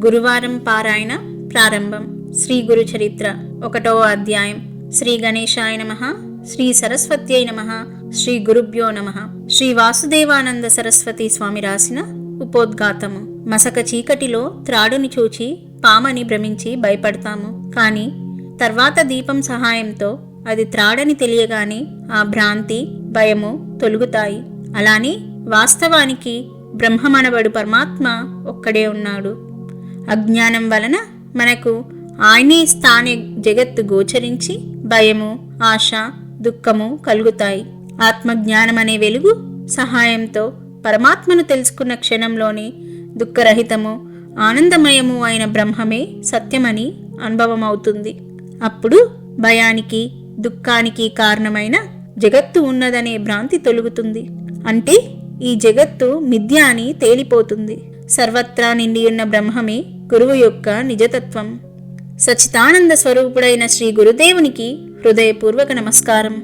గురువారం పారాయణ ప్రారంభం. శ్రీ గురు చరిత్ర 1వ అధ్యాయం. శ్రీ గణేశాయ నమః. శ్రీ సరస్వత్యై నమః. శ్రీ గురుభ్యో నమః. శ్రీ వాసుదేవానంద సరస్వతి స్వామి రాసిన ఉపోద్ఘాతము. మసక చీకటిలో త్రాడుని చూచి పామని భ్రమించి భయపడతాము. కానీ తర్వాత దీపం సహాయంతో అది త్రాడని తెలియగానే ఆ భ్రాంతి, భయము తొలుగుతాయి. అలానే వాస్తవానికి బ్రహ్మమనబడు పరమాత్మ ఒక్కడే ఉన్నాడు. అజ్ఞానం వలన మనకు ఆయనే స్థానే జగత్తు గోచరించి భయము, ఆశ, దుఃఖము కలుగుతాయి. ఆత్మజ్ఞానమనే వెలుగు సహాయంతో పరమాత్మను తెలుసుకున్న క్షణంలోనే దుఃఖరహితము, ఆనందమయము అయిన బ్రహ్మమే సత్యమని అనుభవమవుతుంది. అప్పుడు భయానికి, దుఃఖానికి కారణమైన జగత్తు ఉన్నదనే భ్రాంతి తొలుగుతుంది. అంటే ఈ జగత్తు మిథ్య అని తేలిపోతుంది. సర్వత్రా నిండియున్న బ్రహ్మమే గురువు యొక్క నిజతత్వం. సచితానంద స్వరూపుడైన శ్రీ గురుదేవునికి హృదయపూర్వక నమస్కారం.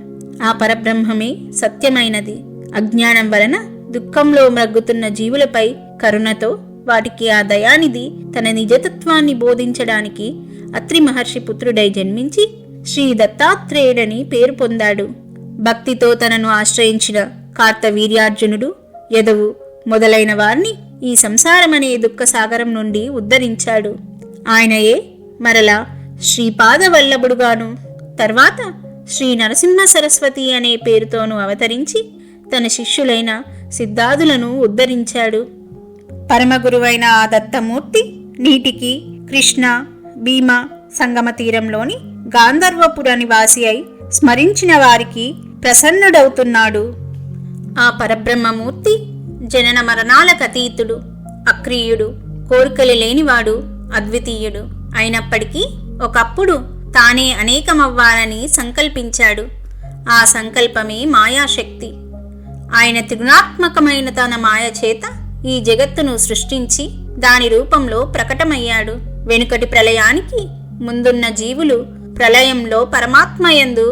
ఆ పరబ్రహ్మమే సత్యమైనది. అజ్ఞానం వలన దుఃఖంలో మ్రగ్గుతున్న జీవులపై కరుణతో వాటికి ఆ దయానిధి తన నిజతత్వాన్ని బోధించడానికి అత్రి మహర్షి పుత్రుడై జన్మించి శ్రీ దత్తాత్రేయుడని పేరు పొందాడు. భక్తితో తనను ఆశ్రయించిన కార్తవీర్యార్జునుడు, యదువు మొదలైన వారిని ఈ సంసారమనే దుఃఖ సాగరం నుండి ఉద్ధరించాడు. ఆయనయే మరలా శ్రీపాదవల్లభుడుగాను, తర్వాత శ్రీ నరసింహ సరస్వతి అనే పేరుతోనూ అవతరించి తన శిష్యులైన సిద్ధాదులను ఉద్ధరించాడు. పరమగురువైన ఆ దత్తమూర్తి నీటికి కృష్ణ, భీమ సంగమ తీరంలోని గాంధర్వపుర నివాసి అయి స్మరించిన వారికి ప్రసన్నుడవుతున్నాడు. ఆ పరబ్రహ్మమూర్తి జనన మరణాలకు అతీతుడు, అక్రియుడు, కోరికలు లేనివాడు, అద్వితీయుడు అయినప్పటికీ ఒకప్పుడు తానే అనేకమవ్వాలని సంకల్పించాడు. ఆ సంకల్పమే మాయాశక్తి. ఆయన త్రిగుణాత్మకమైన తన మాయ చేత ఈ జగత్తును సృష్టించి దాని రూపంలో ప్రకటమయ్యాడు. వెనుకటి ప్రళయానికి ముందున్న జీవులు ప్రళయంలో పరమాత్మయందు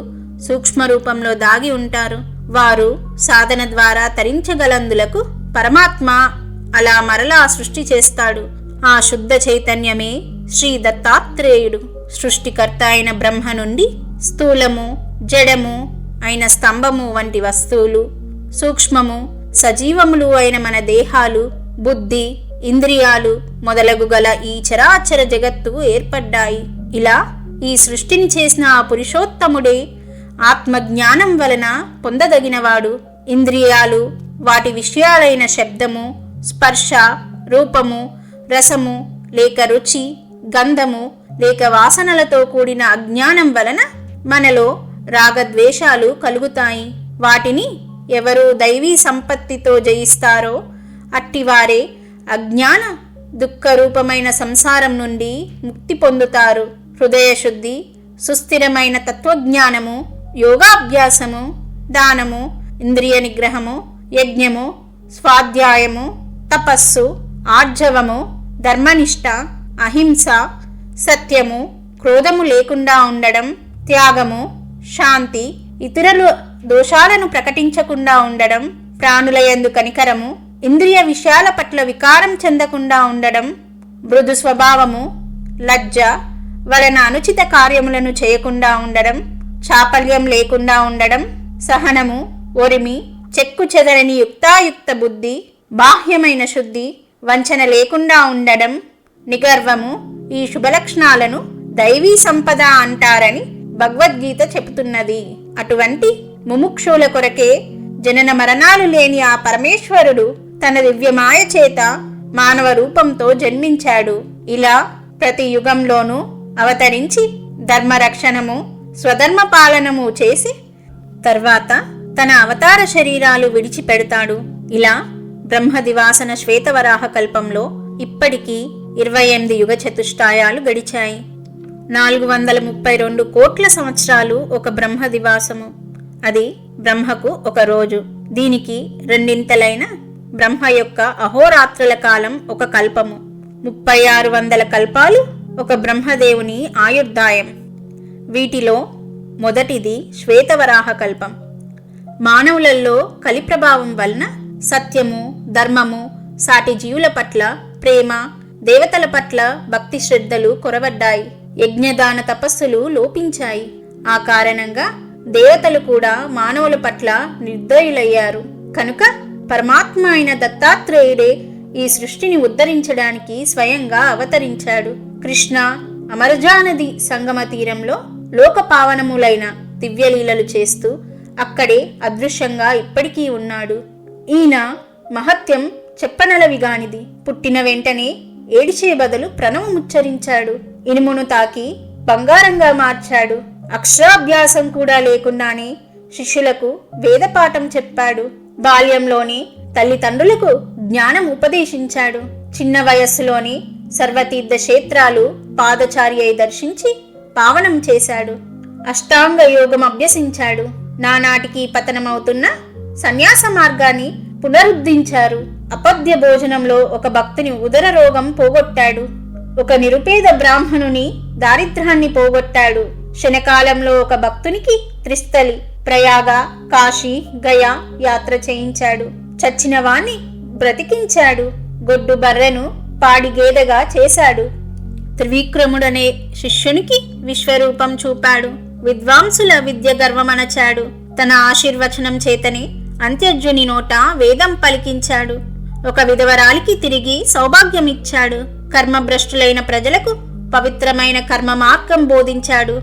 సూక్ష్మ రూపంలో దాగి ఉంటారు. వారు సాధన ద్వారా తరించగలందులకు పరమాత్మ అలా మరలా సృష్టి చేస్తాడు. ఆ శుద్ధ చైతన్యమే శ్రీ దత్తాత్రేయుడు. సృష్టికర్త అయిన బ్రహ్మ నుండి స్థూలము, జడము అయిన స్తంభము వంటి వస్తువులు, సూక్ష్మము, సజీవములు అయిన మన దేహాలు, బుద్ధి, ఇంద్రియాలు మొదలగు గల ఈ చరాచర జగత్తు ఏర్పడ్డాయి. ఇలా ఈ సృష్టిని చేసిన ఆ పురుషోత్తముడే ఆత్మజ్ఞానం వలన పొందదగినవాడు. ఇంద్రియాలు వాటి విషయాలైన శబ్దము, స్పర్శ, రూపము, రసము లేక రుచి, గంధము లేక వాసనలతో కూడిన అజ్ఞానం వలన మనలో రాగద్వేషాలు కలుగుతాయి. వాటిని ఎవరు దైవీ సంపత్తితో జయిస్తారో అట్టివారే అజ్ఞాన దుఃఖరూపమైన సంసారం నుండి ముక్తి పొందుతారు. హృదయశుద్ధి, సుస్థిరమైన తత్వజ్ఞానము, యోగాభ్యాసము, దానము, ఇంద్రియ నిగ్రహము, యజ్ఞము, స్వాధ్యాయము, తపస్సు, ఆర్జవము, ధర్మనిష్ట, అహింస, సత్యము, క్రోధము లేకుండా ఉండడం, త్యాగము, శాంతి, ఇతరుల దోషాలను ప్రకటించకుండా ఉండడం, ప్రాణులయందు కనికరము, ఇంద్రియ విషయాల పట్ల వికారం చెందకుండా ఉండడం, మృదు స్వభావము, లజ్జ వలన అనుచిత కార్యములను చేయకుండా ఉండడం, చాపల్యం లేకుండా ఉండడం, సహనము, ఒరిమి, చెక్కు చెదరని యుక్తాయుక్త బుద్ధి, బాహ్యమైన శుద్ధి, వంచన లేకుండా ఉండడం, నిగర్వము, ఈ శుభలక్షణాలను దైవీ సంపద అంటారని భగవద్గీత చెబుతున్నది. అటువంటి ముముక్షుల కొరకే జనన మరణాలు లేని ఆ పరమేశ్వరుడు తన దివ్యమాయ చేత మానవ రూపంతో జన్మించాడు. ఇలా ప్రతి యుగంలోనూ అవతరించి ధర్మరక్షణము, స్వధర్మ పాలనము చేసి తర్వాత తన అవతార శరీరాలు విడిచిపెడతాడు. ఇలా బ్రహ్మదివాసన శ్వేతవరాహ కల్పంలో ఇప్పటికీ 28 యుగ చతుష్టాయాలు గడిచాయి. 432 కోట్ల సంవత్సరాలు ఒక బ్రహ్మదివాసము. అది బ్రహ్మకు ఒక రోజు. దీనికి రెండింతలైన బ్రహ్మ యొక్క అహోరాత్రుల కాలం ఒక కల్పము. 3600 కల్పాలు ఒక బ్రహ్మదేవుని ఆయుర్దాయం. వీటిలో మొదటిది శ్వేతవరాహ కల్పం. మానవులలో కలిప్రభావం వలన సత్యము, ధర్మము, సాటి జీవుల పట్ల ప్రేమ, దేవతల పట్ల భక్తి శ్రద్ధలు కొరవడ్డాయి. యజ్ఞదాన తపస్సులు లోపించాయి. ఆ కారణంగా దేవతలు కూడా మానవుల పట్ల నిర్దయులయ్యారు. కనుక పరమాత్మ అయిన దత్తాత్రేయుడే ఈ సృష్టిని ఉద్ధరించడానికి స్వయంగా అవతరించాడు. కృష్ణ అమరజానది సంగమ తీరంలో లోకపావనములైన దివ్యలీలలు చేస్తూ అక్కడే అదృశ్యంగా ఇప్పటికీ ఉన్నాడు. ఈయన మహత్యం చెప్పనలవిగానిది. పుట్టిన వెంటనే ఏడిచే బదులు ప్రణవముచ్చరించాడు. ఇనుమును తాకి బంగారంగా మార్చాడు. అక్షరాభ్యాసం కూడా లేకుండానే శిష్యులకు వేదపాఠం చెప్పాడు. బాల్యంలోనే తల్లిదండ్రులకు జ్ఞానం ఉపదేశించాడు. చిన్న వయస్సులోనే సర్వతీర్థ క్షేత్రాలు పాదచారి అయి దర్శించి పావనం చేశాడు. అష్టాంగ యోగం అభ్యసించాడు. నానాటికి పతనమవుతున్న సన్యాస మార్గాన్ని పునరుద్ధరించారు. అపద్య భోజనంలో ఒక భక్తుని ఉదర రోగం పోగొట్టాడు. ఒక నిరుపేద బ్రాహ్మణుని దారిద్ర్యాన్ని పోగొట్టాడు. క్షణకాలంలో ఒక భక్తునికి త్రిస్థలి, ప్రయాగ, కాశీ, గయా యాత్ర చేయించాడు. చచ్చిన వాణ్ణి బ్రతికించాడు. గొడ్డు బర్రెను పాడి గేదెగా చేశాడు. త్రివిక్రముడనే శిష్యునికి విశ్వరూపం చూపాడు. విద్వాంసుల విద్య గర్వమనచాడు. తన ఆశీర్వచనం చేతనే అంత్యజుని నోట వేదం పలికించాడు. ఒక విధవరాలికి తిరిగి సౌభాగ్యమిచ్చాడు. కర్మభ్రష్టులైన ప్రజలకు పవిత్రమైన కర్మ మార్గం బోధించాడు.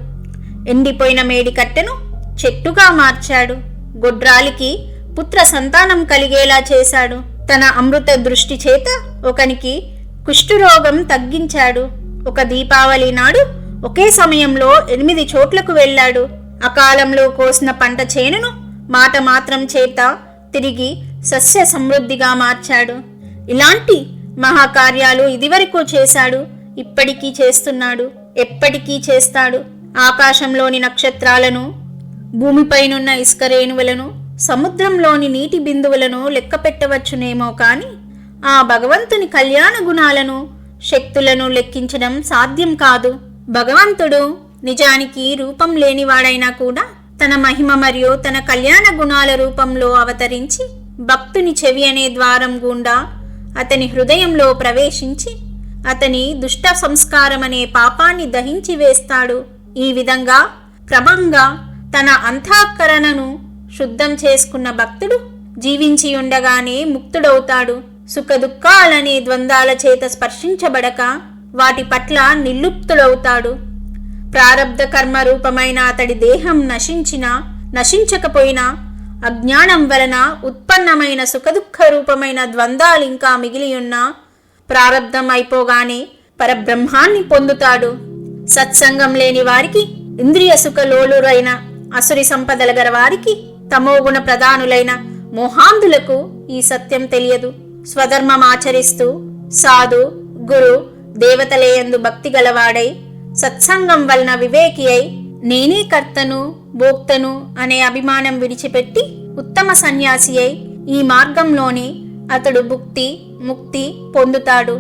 ఎండిపోయిన మేడి కట్టెను చెట్టుగా మార్చాడు. గొడ్రాలికి పుత్ర సంతానం కలిగేలా చేశాడు. తన అమృత దృష్టి చేత ఒకనికి కుష్ఠరోగం తగ్గించాడు. ఒక దీపావళి నాడు ఒకే సమయంలో 8 చోట్లకు వెళ్ళాడు. అకాలంలో కోసిన పంట చేనును మాట మాత్రం చేత తిరిగి సస్య సమృద్ధిగా మార్చాడు. ఇలాంటి మహాకార్యాలు ఇదివరకు చేశాడు, ఇప్పటికీ చేస్తున్నాడు, ఎప్పటికీ చేస్తాడు. ఆకాశంలోని నక్షత్రాలను, భూమిపైనున్న ఇసుక రేణువులను, సముద్రంలోని నీటి బిందువులను లెక్క పెట్టవచ్చునేమో కాని ఆ భగవంతుని కళ్యాణ గుణాలను, శక్తులను లెక్కించడం సాధ్యం కాదు. భగవంతుడు నిజానికి రూపం లేనివాడైనా కూడా తన మహిమ మరియు తన కళ్యాణ గుణాల రూపంలో అవతరించి భక్తుని చెవి అనే ద్వారం గుండా అతని హృదయంలో ప్రవేశించి అతని దుష్ట సంస్కారం అనే పాపాన్ని దహించి వేస్తాడు. ఈ విధంగా క్రమంగా తన అంతఃకరణను శుద్ధం చేసుకున్న భక్తుడు జీవించి ఉండగానే ముక్తుడవుతాడు. సుఖ దుఃఖాలనే ద్వంద్వాల చేత స్పర్శించబడక వాటి పట్ల నిర్లిప్తుడవుతాడు. ప్రారబ్ధ కర్మ రూపమైన అతడి దేహం నశించకపోయినా అజ్ఞానం వలన ఉత్పన్నమైన సుఖదుఖ రూపమైన ద్వంద్వాలు ఇంకా మిగిలి ఉన్న ప్రారబ్ధం అయిపోగానే పరబ్రహ్మాన్ని పొందుతాడు. సత్సంగం లేని వారికి, ఇంద్రియ సుఖలోలురైన అసురి సంపదల గల వారికి, తమోగుణ ప్రధానులైన మోహాంధులకు ఈ సత్యం తెలియదు. స్వధర్మమాచరిస్తూ సాధు, గురు, దేవతలేయందు భక్తి గలవాడై సత్సంగం వలన వివేకి అయి నేనే కర్తను భోక్తను అనే అభిమానం విడిచిపెట్టి ఉత్తమ సన్యాసి అయి ఈ మార్గంలోనే అతడు భుక్తి ముక్తి పొందుతాడు.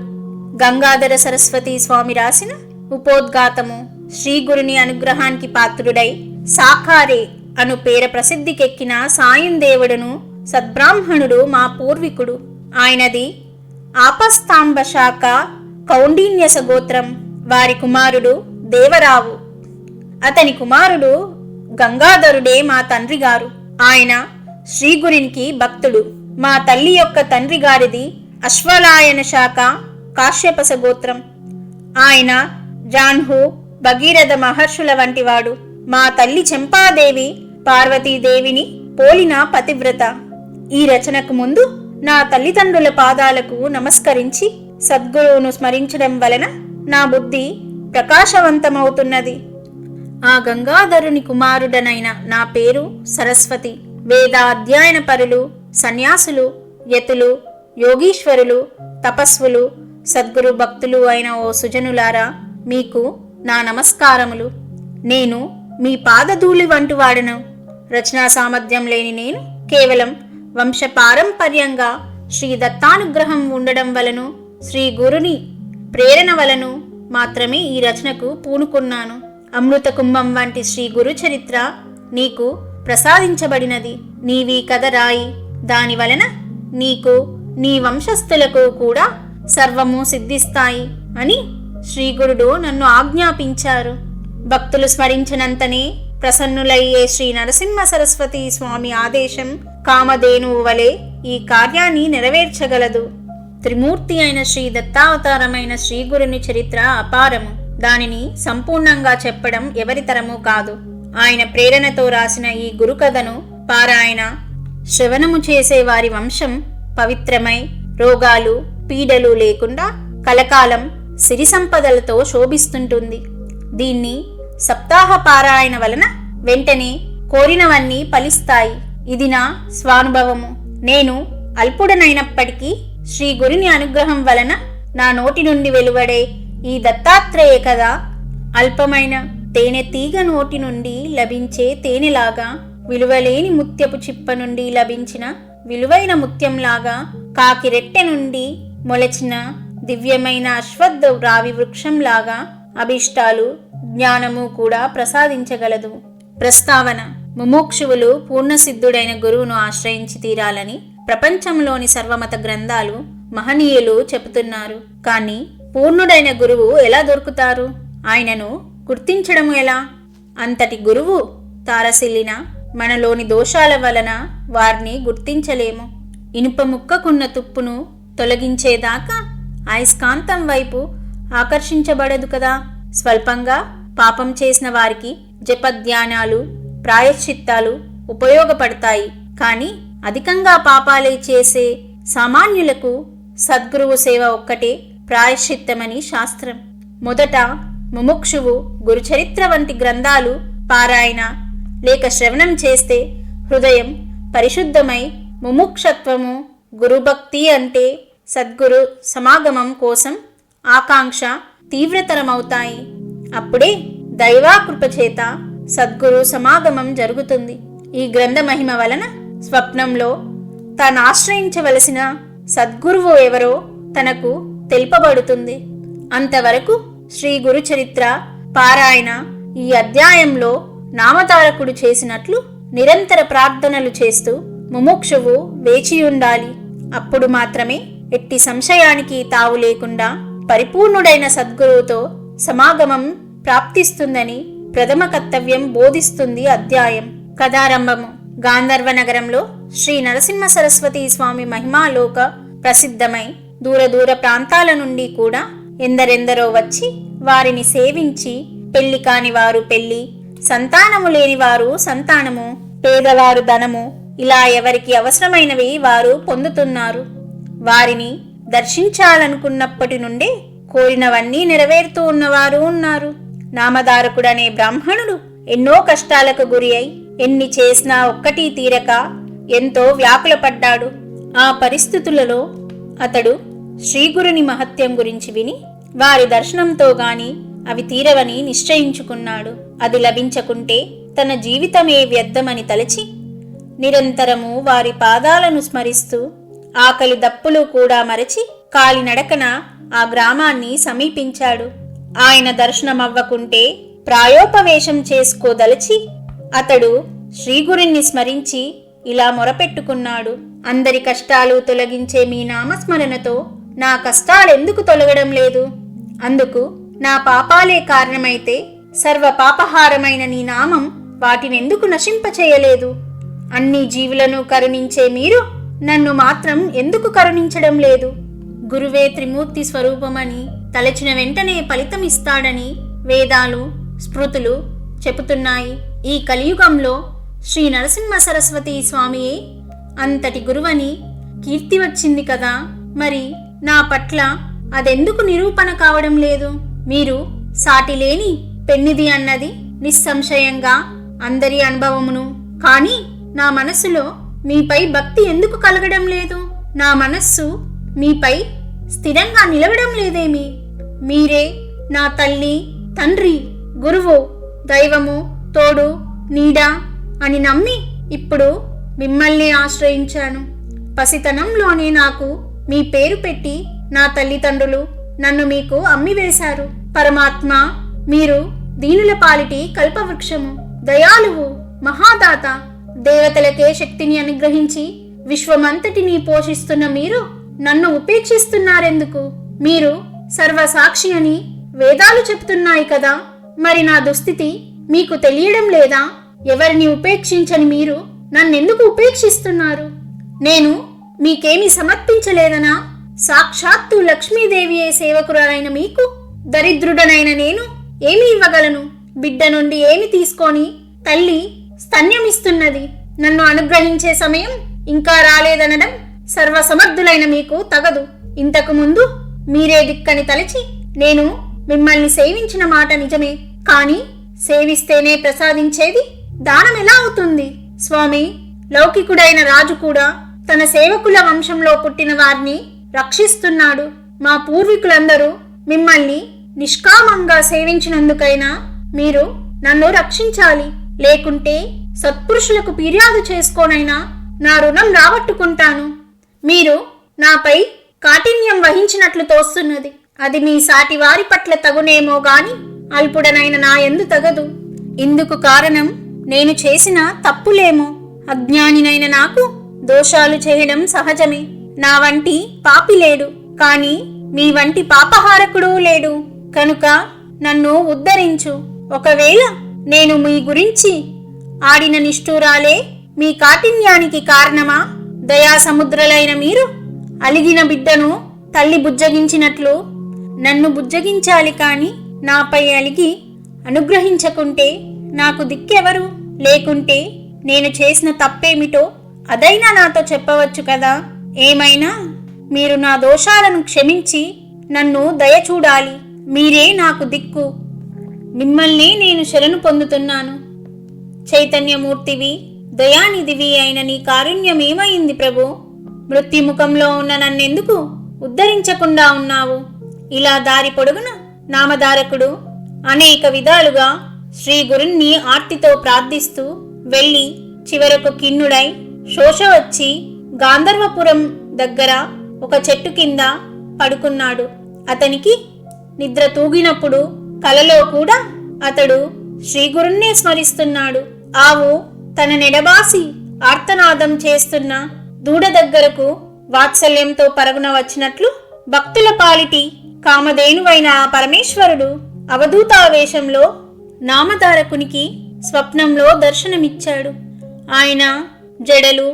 గంగాధర సరస్వతి స్వామి రాసిన ఉపోద్ఘాతము. శ్రీ గురుని అనుగ్రహానికి పాత్రుడై సాకారే అను పేర ప్రసిద్ధికెక్కిన సాయుందేవుడును సద్బ్రాహ్మణుడు మా పూర్వీకుడు. ఆయనది ఆపస్తాంబ శాఖ కౌండిన్యస గోత్రం. వారి కుమారుడు దేవరావు. అతని కుమారుడు గంగాధరుడే మా తండ్రి గారు. ఆయన శ్రీగురికి భక్తుడు. మా తల్లి యొక్క తండ్రి గారిది అశ్వలాయన శాఖ కాశ్యపస గోత్రం. ఆయన జాన్హు, భగీరథ మహర్షుల వంటివాడు. మా తల్లి చెంపాదేవి పార్వతీదేవిని పోలిన పతివ్రత. ఈ రచనకు ముందు నా తల్లిదండ్రుల పాదాలకు నమస్కరించి సద్గురువును స్మరించడం వలన నా బుద్ధి ప్రకాశవంతమవుతున్నది. ఆ గంగాధరుని కుమారుడనైన నా పేరు సరస్వతి. వేద అధ్యయన పరులు, సన్యాసులు, యతులు, యోగీశ్వరులు, తపస్వులు, సద్గురు భక్తులు అయిన ఓ సుజనులారా, మీకు నా నమస్కారములు. నేను మీ పాదధూళి వంటి వాడను. రచనా సామర్థ్యం లేని నేను కేవలం వంశపారంపర్యంగా శ్రీ దత్తానుగ్రహం ఉండడం వలను, శ్రీ గురుని ప్రేరణ వలను మాత్రమే ఈ రచనకు పూనుకున్నాను. అమృత కుంభం వంటి శ్రీ గురు చరిత్ర నీకు ప్రసాదించబడినది. నీవీ కథ రాయి. దాని వలన నీకు, నీ వంశస్థులకు కూడా సర్వము సిద్ధిస్తాయి అని శ్రీగురుడు నన్ను ఆజ్ఞాపించారు. భక్తులు స్మరించినంతనే ప్రసన్నులయ్యే శ్రీ నరసింహ సరస్వతి స్వామి ఆదేశం కామధేనువు వలె ఈ కార్యాన్ని నెరవేర్చగలదు. త్రిమూర్తి అయిన శ్రీ దత్తావతారమైన శ్రీగురుని చరిత్ర అపారము. దానిని సంపూర్ణంగా చెప్పడం ఎవరితరము కాదు. ఆయన ప్రేరణతో రాసిన ఈ గురుకథను పారాయణ శ్రవణము చేసే వారి వంశం పవిత్రమై రోగాలు పీడలు లేకుండా కలకాలం సిరి సంపదలతో శోభిస్తుంటుంది. దీన్ని సప్తాహ పారాయణ వలన వెంటనే కోరినవన్నీ ఫలిస్తాయి. ఇది నా స్వానుభవము. నేను అల్పుడనైనప్పటికీ శ్రీ గురుని అనుగ్రహం వలన నా నోటి నుండి వెలువడే ఈ దత్తాత్రేయ కథ అల్పమైన తేనె తీగ నోటి నుండి లభించే తేనెలాగా, విలువలేని ముత్యపు చిప్ప నుండి లభించిన విలువైన ముత్యంలాగా, కాకి రెట్టె నుండి మొలచిన దివ్యమైన అశ్వత్థ రావి వృక్షంలాగా అభిష్టాలు జ్ఞానము కూడా ప్రసాదించగలదు. ప్రస్తావన: ముముక్షువులు పూర్ణసిద్ధుడైన గురువును ఆశ్రయించి తీరాలని ప్రపంచంలోని సర్వమత గ్రంథాలు మహనీయులు చెబుతున్నారు. కానీ పూర్ణుడైన గురువు ఎలా దొరుకుతారు? ఆయనను గుర్తించడం ఎలా? అంతటి గురువు తారసిల్లిన మనలోని దోషాల వలన వారిని గుర్తించలేము. ఇనుప ముక్కకున్న తుప్పును తొలగించేదాకా అయస్కాంతం వైపు ఆకర్షించబడదు కదా. స్వల్పంగా పాపం చేసిన వారికి జపధ్యానాలు ప్రాయశ్చిత్తాలు ఉపయోగపడతాయి. కానీ అధికంగా పాపాలే చేసే సామాన్యులకు సద్గురువు సేవ ఒక్కటే ప్రాయశ్చిత్తమని శాస్త్రం. మొదట ముముక్షువు గురుచరిత్ర వంటి గ్రంథాలు పారాయణ లేక శ్రవణం చేస్తే హృదయం పరిశుద్ధమై ముముక్షత్వము, గురుభక్తి అంటే సద్గురు సమాగమం కోసం ఆకాంక్ష తీవ్రతరమవుతాయి. అప్పుడే దైవాకృపచేత సద్గురు సమాగమం జరుగుతుంది. ఈ గ్రంథ మహిమ వలన స్వప్నంలో తాను ఆశ్రయించవలసిన సద్గురువు ఎవరో తనకు తెలుపబడుతుంది. అంతవరకు శ్రీ గురు చరిత్ర పారాయణ ఈ అధ్యాయంలో నామధారకుడు చేసినట్లు నిరంతర ప్రార్థనలు చేస్తూ ముముక్షువు వేచియుండాలి. అప్పుడు మాత్రమే ఎట్టి సంశయానికి తావు లేకుండా పరిపూర్ణుడైన సద్గురువుతో సమాగమం ప్రాప్తిస్తుందని ప్రథమ కర్తవ్యం బోధిస్తుంది అధ్యాయం. కథారంభము: గాంధర్వ నగరంలో శ్రీ నరసింహ సరస్వతి స్వామి మహిమాలోక ప్రసిద్ధమై దూర ప్రాంతాల నుండి కూడా ఎందరెందరో వచ్చి వారిని సేవించి పెళ్లి కాని వారు పెళ్లి, సంతానము లేని వారు సంతానము, పేదవారు ధనము, ఇలా ఎవరికి అవసరమైనవి వారు పొందుతున్నారు. వారిని దర్శించాలనుకున్నప్పటి నుండే కోరినవన్నీ నెరవేరుతూ ఉన్నవారు ఉన్నారు. నామధారకుడనే బ్రాహ్మణుడు ఎన్నో కష్టాలకు గురి అయి ఎన్ని చేసినా ఒక్కటి తీరక ఎంతో వ్యాకులపడ్డాడు. ఆ పరిస్థితులలో అతడు శ్రీగురుని మహత్యం గురించి విని వారి దర్శనంతో గాని అవి తీరవని నిశ్చయించుకున్నాడు. అది లభించకుంటే తన జీవితమే వ్యర్థమని తలచి నిరంతరము వారి పాదాలను స్మరిస్తూ ఆకలి దప్పులు కూడా మరచి కాలినడకన ఆ గ్రామాన్ని సమీపించాడు. ఆయన దర్శనమవ్వకుంటే ప్రాయోపవేశం చేసుకోదలచి అతడు శ్రీగురుణ్ణి స్మరించి ఇలా మొరపెట్టుకున్నాడు: అందరి కష్టాలు తొలగించే మీ నామస్మరణతో నా కష్టాలెందుకు తొలగడం లేదు? అందుకు నా పాపాలే కారణమైతే సర్వ పాపహారమైన నీ నామం వాటినెందుకు నశింపచేయలేదు? అన్ని జీవులను కరుణించే మీరు నన్ను మాత్రం ఎందుకు కరుణించడం లేదు? గురువే త్రిమూర్తి స్వరూపమని తలచిన వెంటనే ఫలితమిస్తాడని వేదాలు స్మృతులు చెబుతున్నాయి. ఈ కలియుగంలో శ్రీ నరసింహ సరస్వతి స్వామియే అంతటి గురువని కీర్తి వచ్చింది కదా. మరి నా పట్ల అదెందుకు నిరూపణ కావడం లేదు? మీరు సాటిలేని పెన్నిది అన్నది నిస్సంశయంగా అందరి అనుభవమును. కానీ నా మనస్సులో మీపై భక్తి ఎందుకు కలగడం లేదు? నా మనస్సు మీపై స్థిరంగా నిలవడం లేదేమి? మీరే నా తల్లి, తండ్రి, గురువు, దైవము, తోడు, నీడ అని నమ్మి ఇప్పుడు మిమ్మల్ని ఆశ్రయించాను. పసితనంలోనే నాకు మీ పేరు పెట్టి నా తల్లిదండ్రులు నన్ను మీకు అమ్మివేశారు. పరమాత్మ, మీరు దీనుల పాలిటి కల్పవృక్షము, దయాళువు, మహాదాత, దేవతలకే శక్తిని అనుగ్రహించి విశ్వమంతటిని పోషిస్తున్న మీరు నన్ను ఉపేక్షిస్తున్నారెందుకు? మీరు సర్వసాక్షి అని వేదాలు చెప్తున్నాయి కదా. మరి నా దుస్థితి మీకు తెలియడం లేదా? ఎవరిని ఉపేక్షించని మీరు నన్నెందుకు ఉపేక్షిస్తున్నారు? నేను మీకేమీ సమర్పించలేదనా? సాక్షాత్తు లక్ష్మీదేవియే సేవకురాలైన మీకు దరిద్రుడనైన నేను ఏమి ఇవ్వగలను? బిడ్డ నుండి ఏమి తీసుకొని తల్లి స్తన్యమిస్తున్నది. నన్ను అనుగ్రహించే సమయం ఇంకా రాలేదనడం సర్వసమర్థులైన మీకు తగదు. ఇంతకు ముందు మీరే దిక్కని తలచి నేను మిమ్మల్ని సేవించిన మాట నిజమే. కాని సేవిస్తేనే ప్రసాదించేది దానం ఎలా అవుతుంది? స్వామి, లౌకికుడైన రాజు కూడా తన సేవకుల వంశంలో పుట్టిన వారిని రక్షిస్తున్నాడు. మా పూర్వీకులందరూ మిమ్మల్ని నిష్కామంగా సేవించినందుకైనా మీరు నన్ను రక్షించాలి. లేకుంటే సత్పురుషులకు ఫిర్యాదు చేసుకోనైనా నా రుణం రాబట్టుకుంటాను. మీరు నాపై కాఠిన్యం వహించినట్లు తోస్తున్నది. అది మీ సాటి వారి పట్ల తగునేమో గాని అల్పుడనైన నా యందు తగదు. ఇందుకు కారణం నేను చేసిన తప్పులేమో. అజ్ఞానినైన నాకు దోషాలు చేయడం సహజమే. నా వంటి పాపి లేడు, కాని మీ వంటి పాపహారకుడు లేడు. కనుక నన్ను ఉద్ధరించు. ఒకవేళ నేను మీ గురించి ఆడిన నిష్ఠూరాలే మీ కాఠిన్యానికి కారణమా? దయాసముద్రులైన మీరు అలిగిన బిడ్డను తల్లి బుజ్జగించినట్లు నన్ను బుజ్జగించాలి. కాని నాపై అలిగి అనుగ్రహించకుంటే నాకు దిక్కెవరు? లేకుంటే నేను చేసిన తప్పేమిటో అదైనా నాతో చెప్పవచ్చు కదా. ఏమైనా మీరు నా దోషాలను క్షమించి నన్ను దయచూడాలి. మీరే నాకు దిక్కు. మిమ్మల్ని నేను శరణు పొందుతున్నాను. చైతన్యమూర్తివి, దయానిధివి అయిన నీ కారుణ్యమేమైంది ప్రభు? మృత్యుముఖంలో ఉన్న నన్నెందుకు ఉద్ధరించకుండా ఉన్నావు? ఇలా దారి పొడుగున నామధారకుడు అనేక విధాలుగా శ్రీ గురుణ్ణి ఆర్తితో ప్రార్థిస్తూ వెళ్ళి చివరకు ఖిన్నుడై శోష వచ్చి గాంధర్వపురం దగ్గర ఒక చెట్టు కింద పడుకున్నాడు. అతనికి నిద్ర తూగినప్పుడు కలలో కూడా అతడు శ్రీగురుణ్ణే స్మరిస్తున్నాడు. ఆవు తన నెడబాసి ఆర్తనాదం చేస్తున్న దూడ దగ్గరకు వాత్సల్యంతో పరుగున వచ్చినట్లు భక్తుల పాలిటి కామధేనువైన ఆ పరమేశ్వరుడు అవధూతావేశంలో నామధారకునికి స్వప్నంలో దర్శనమిచ్చాడు. ఆయన జడలు,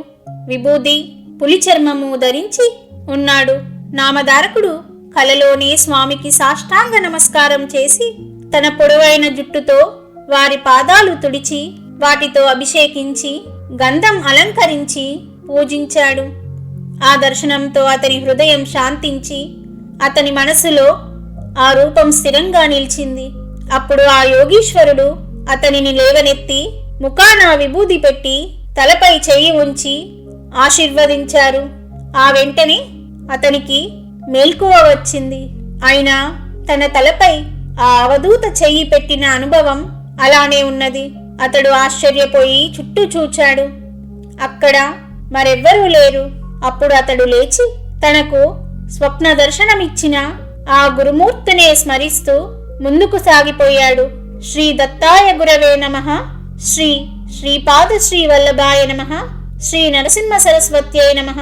విభూది, పులి చర్మము ధరించి ఉన్నాడు. నామధారకుడు కలలోనే స్వామికి సాష్టాంగ నమస్కారం చేసి తన పొడవైన జుట్టుతో వారి పాదాలు తుడిచి వాటితో అభిషేకించి గంధం అలంకరించి పూజించాడు. ఆ దర్శనంతో అతని హృదయం శాంతించి అతని మనసులో ఆ రూపం స్థిరంగా నిలిచింది. అప్పుడు ఆ యోగీశ్వరుడు అతనిని లేవనెత్తి ముఖాన విభూది పెట్టి తలపై చెయ్యి ఉంచి ఆశీర్వదించారు. ఆ వెంటనే అతనికి మెలకువ వచ్చింది. అయినా తన తలపై ఆ అవధూత చెయ్యి పెట్టిన అనుభవం అలానే ఉన్నది. అతడు ఆశ్చర్యపోయి చుట్టూ చూచాడు. అక్కడ మరెవ్వరూ లేరు. అప్పుడు అతడు లేచి తనకు స్వప్న దర్శనమిచ్చిన ఆ గురుమూర్తినే స్మరిస్తూ ముందుకు సాగిపోయాడు. శ్రీ దత్తాయ గురవే నమః, శ్రీ శ్రీపాద శ్రీ వల్లభాయ నమః, శ్రీ నరసింహ సరస్వత్యై నమః.